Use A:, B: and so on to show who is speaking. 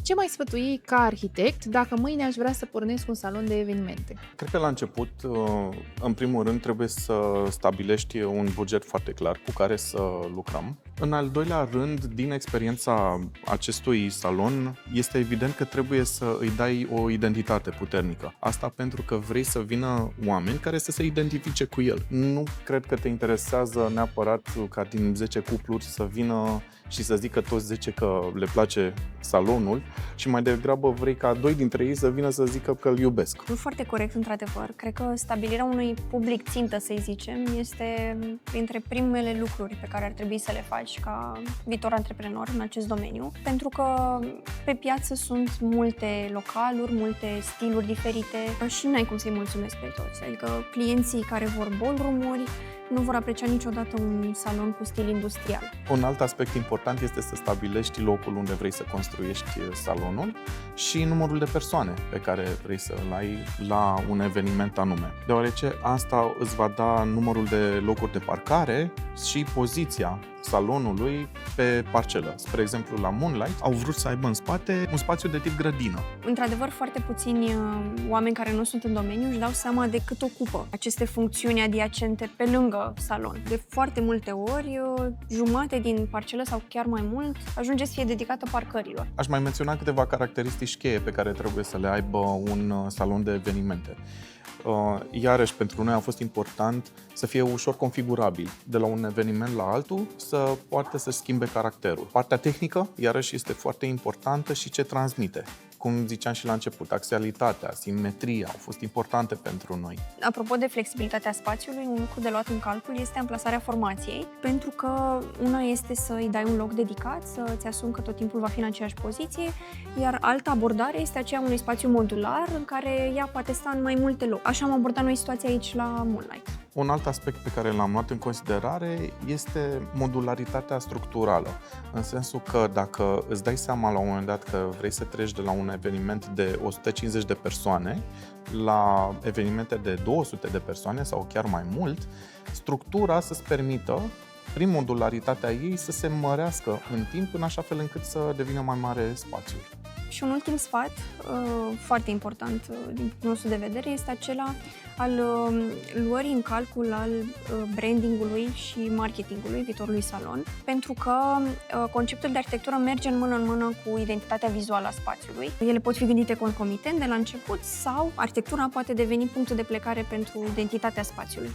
A: Ce mai sfătui ca arhitect dacă mâine aș vrea să pornesc un salon de evenimente?
B: Cred că la început, în primul rând, trebuie să stabilești un buget foarte clar cu care să lucrăm. În al doilea rând, din experiența acestui salon, este evident că trebuie să îi dai o identitate puternică. Asta pentru că vrei să vină oameni care să se identifice cu el. Nu cred că te interesează neapărat ca din 10 cupluri să vină și să zică toți 10 că le place salonul și mai degrabă vrei ca 2 dintre ei să vină să zică că îl iubesc.
C: Nu foarte corect, într-adevăr. Cred că stabilirea unui public țintă, să-i zicem, este printre primele lucruri pe care ar trebui să le faci ca viitor antreprenor în acest domeniu, pentru că pe piață sunt multe localuri, multe stiluri diferite și n-ai cum să-i mulțumesc pe toți. Adică clienții care vor ballroom-uri nu vor aprecia niciodată un salon cu stil industrial.
B: Un alt aspect important este să stabilești locul unde vrei să construiești salonul și numărul de persoane pe care vrei să-l ai la un eveniment anume, deoarece asta îți va da numărul de locuri de parcare și poziția salonului pe parcelă. Spre exemplu, la Moonlight au vrut să aibă în spate un spațiu de tip grădină.
C: Într-adevăr, foarte puțini oameni care nu sunt în domeniu își dau seama de cât ocupă aceste funcțiuni adiacente pe lângă salon. De foarte multe ori, jumate din parcelă sau chiar mai mult ajunge să fie dedicată parcărilor.
B: Aș mai menționa câteva caracteristici cheie pe care trebuie să le aibă un salon de evenimente. Iarăși, pentru noi a fost important să fie ușor configurabil. De la un eveniment la altul să poată să schimbe caracterul. Partea tehnică, iarăși, este foarte importantă și ce transmite. Cum ziceam și la început, axialitatea, simetria au fost importante pentru noi.
C: Apropo de flexibilitatea spațiului, un lucru de luat în calcul este amplasarea formației, pentru că una este să îi dai un loc dedicat, să-ți asumi că tot timpul va fi în aceeași poziție, iar alta abordare este aceea unui spațiu modular în care ea poate sta în mai multe locuri. Așa am abordat noi situația aici la Moonlight.
B: Un alt aspect pe care l-am luat în considerare este modularitatea structurală, în sensul că dacă îți dai seama la un moment dat că vrei să treci de la un eveniment de 150 de persoane la evenimente de 200 de persoane sau chiar mai mult, structura să-ți permită, prin modularitatea ei, să se mărească în timp în așa fel încât să devină mai mare spațiul.
C: Și un ultim sfat, foarte important din punctul nostru de vedere, este acela al luării în calcul al brandingului și marketingului viitorului salon, pentru că conceptul de arhitectură merge în mână cu identitatea vizuală a spațiului. Ele pot fi gândite concomitent de la început sau arhitectura poate deveni punctul de plecare pentru identitatea spațiului.